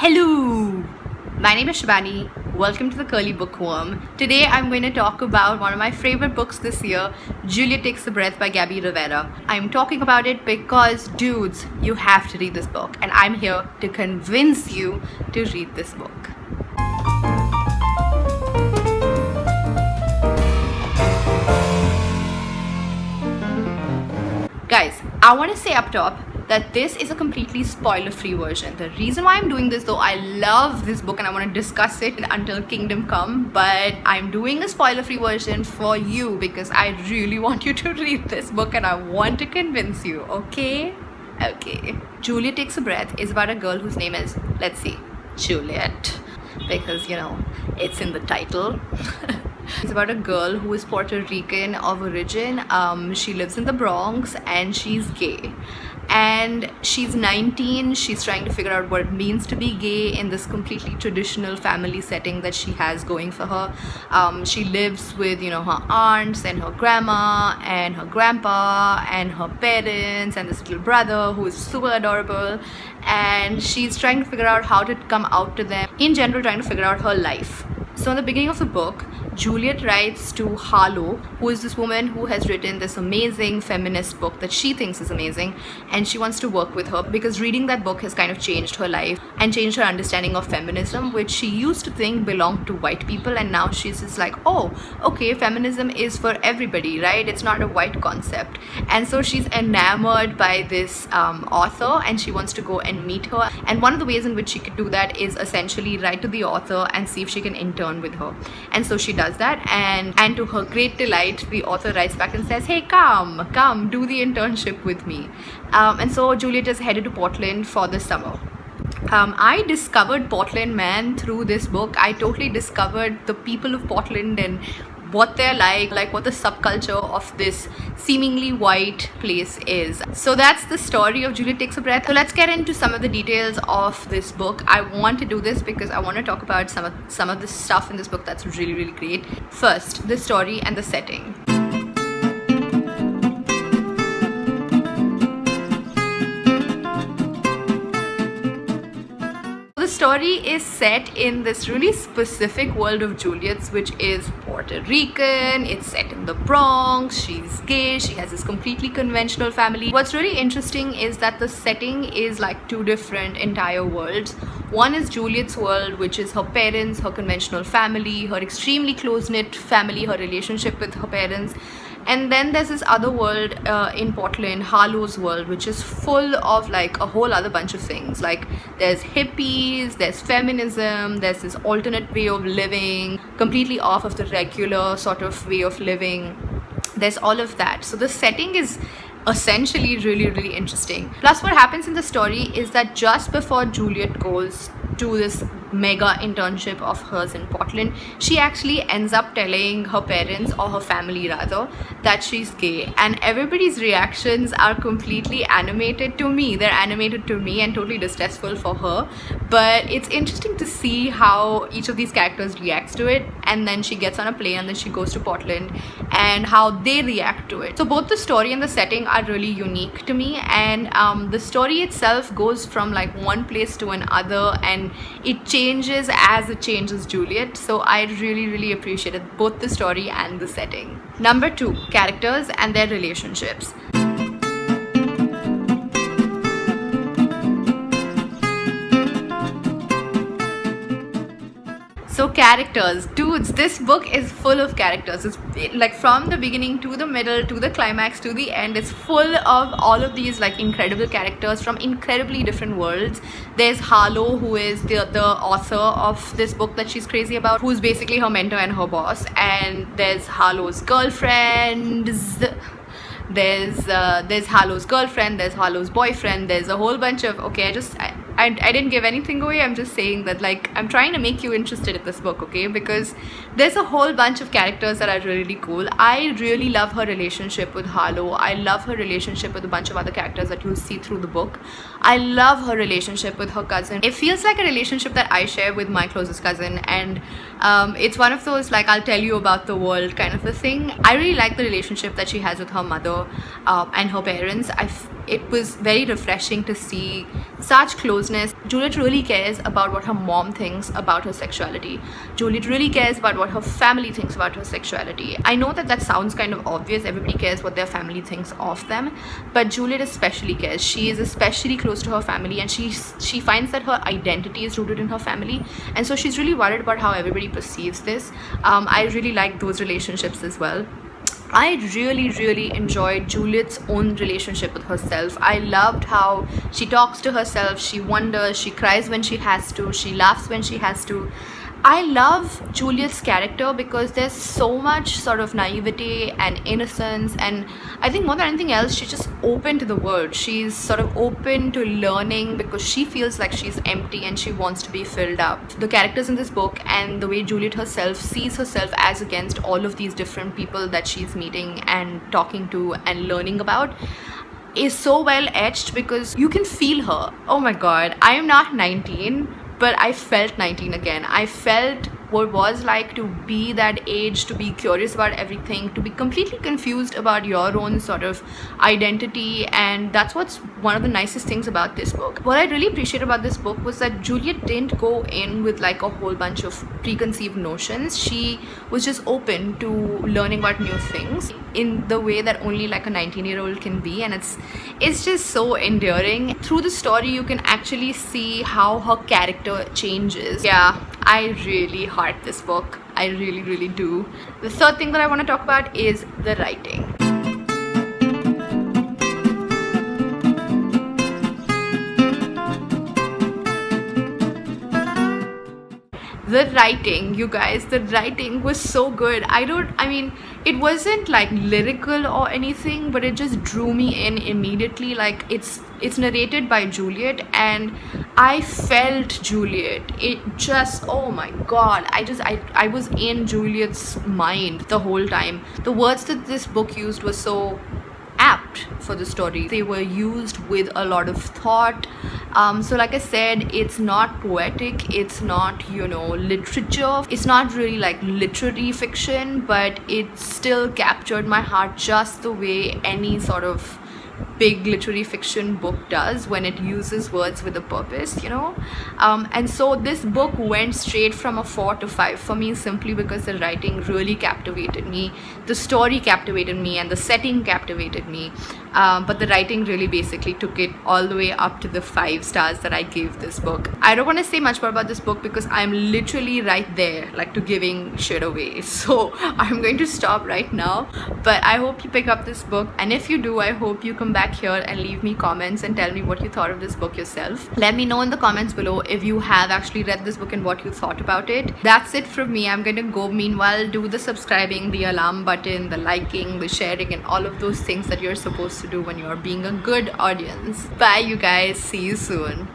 Hello! My name is Shivani. Welcome to the Curly Bookworm. Today I'm going to talk about one of my favorite books this year, Juliet Takes a Breath by Gabby Rivera. I'm talking about it because, dudes, you have to read this book, and I'm here to convince you to read this book. Guys, I want to say up top that this is a completely spoiler-free version. The reason why I'm doing this, though, I love this book and I want to discuss it until Kingdom Come, but I'm doing a spoiler-free version for you because I really want you to read this book and I want to convince you, okay? Okay. Juliet Takes a Breath is about a girl whose name is, let's see, Juliet, because, you know, it's in the title. It's about a girl who is Puerto Rican of origin. She lives in the Bronx and she's gay. And she's 19, she's trying to figure out what it means to be gay in this completely traditional family setting that she has going for her. She lives with, you know, her aunts and her grandma and her grandpa and her parents and this little brother who is super adorable. And she's trying to figure out how to come out to them. In general, trying to figure out her life. So in the beginning of the book, Juliet writes to Harlow, who is this woman who has written this amazing feminist book that she thinks is amazing, and she wants to work with her because reading that book has kind of changed her life and changed her understanding of feminism, which she used to think belonged to white people, and now she's just like, oh, okay, feminism is for everybody, right? It's not a white concept. And so she's enamored by this author and she wants to go and meet her, and one of the ways in which she could do that is essentially write to the author and see if she can intern with her. And so she does that, and to her great delight, the author writes back and says, hey, come do the internship with me. And so Juliet is headed to Portland for the summer. I discovered Portland, man, through this book. I totally discovered the people of Portland and what they're like what the subculture of this seemingly white place is. So that's the story of Juliet Takes a Breath. So let's get into some of the details of this book. I want to do this because I want to talk about some of the stuff in this book that's really, really great. First, the story and the setting. The story is set in this really specific world of Juliet's, which is Puerto Rican. It's set in the Bronx. She's gay. She has this completely conventional family. What's really interesting is that the setting is like two different entire worlds. One is Juliet's world, which is her parents, her conventional family, her extremely close-knit family, her relationship with her parents. And then there's this other world in Portland, Harlow's world, which is full of like a whole other bunch of things. Like there's hippies, there's feminism, there's this alternate way of living, completely off of the regular sort of way of living. There's all of that. So the setting is essentially really, really interesting. Plus what happens in the story is that just before Juliet goes to this mega internship of hers in Portland, she actually ends up telling her parents, or her family rather, that she's gay, and everybody's reactions are completely animated to me. They're animated to me and totally distressful for her, but it's interesting to see how each of these characters reacts to it, and then she gets on a plane and then she goes to Portland and how they react to it. So both the story and the setting are really unique to me, and the story itself goes from like one place to another, and it changes as it changes Juliet. So I really, really appreciated both the story and the setting. Number 2, characters and their relationships. So characters, dudes, this book is full of characters. It's like from the beginning to the middle to the climax to the end, it's full of all of these like incredible characters from incredibly different worlds. There's Harlow, who is the author of this book that she's crazy about, who's basically her mentor and her boss. And there's Harlow's girlfriends. There's Harlow's girlfriend, there's Harlow's boyfriend, there's a whole bunch of, okay, I didn't give anything away. I'm just saying that like I'm trying to make you interested in this book, okay, because there's a whole bunch of characters that are really cool. I really love her relationship with Harlow. I love her relationship with a bunch of other characters that you'll see through the book. I love her relationship with her cousin. It feels like a relationship that I share with my closest cousin, and it's one of those like I'll tell you about the world kind of a thing. I really like the relationship that she has with her mother and her parents. it was very refreshing to see such closeness. Juliet really cares about what her mom thinks about her sexuality. Juliet really cares about what her family thinks about her sexuality. I know that that sounds kind of obvious, everybody cares what their family thinks of them, but Juliet especially cares. She is especially close to her family, and she finds that her identity is rooted in her family, and so she's really worried about how everybody perceives this. I really like those relationships as well. I really enjoyed Juliet's own relationship with herself. I loved how she talks to herself, she wonders, she cries when she has to, she laughs when she has to. I love Juliet's character because there's so much sort of naivety and innocence, and I think more than anything else, she's just open to the world. She's sort of open to learning because she feels like she's empty and she wants to be filled up. The characters in this book and the way Juliet herself sees herself as against all of these different people that she's meeting and talking to and learning about is so well etched because you can feel her. Oh my god, I am not 19, but I felt 19 again. I felt what it was like to be that age, to be curious about everything, to be completely confused about your own sort of identity, and that's what's one of the nicest things about this book. What I really appreciate about this book was that Juliet didn't go in with like a whole bunch of preconceived notions. She was just open to learning about new things in the way that only like a 19-year-old can be, and it's just so endearing. Through the story you can actually see how her character changes. Yeah, I really heart this book. I really do. The third thing that I want to talk about is the writing. The writing, you guys, the writing was so good. I mean, it wasn't like lyrical or anything, but it just drew me in immediately. Like it's narrated by Juliet, and I felt Juliet. It just, oh my god, I was in Juliet's mind the whole time. The words that this book used were so apt for the story. They were used with a lot of thought. So like I said, it's not poetic, it's not, you know, literature, it's not really like literary fiction, but it still captured my heart just the way any sort of big literary fiction book does when it uses words with a purpose, you know. And so this book went straight from a 4 to 5 for me, simply because the writing really captivated me, the story captivated me, and the setting captivated me. But the writing really basically took it all the way up to the 5 stars that I gave this book. I don't want to say much more about this book because I'm literally right there, like, to giving shit away. So I'm going to stop right now. But I hope you pick up this book, and if you do, I hope you come back here and leave me comments and tell me what you thought of this book yourself. Let me know in the comments below if you have actually read this book and what you thought about it. That's it from me. I'm going to go. Meanwhile, do the subscribing, the alarm button, the liking, the sharing, and all of those things that you're supposed to do when you're being a good audience. Bye, you guys. See you soon.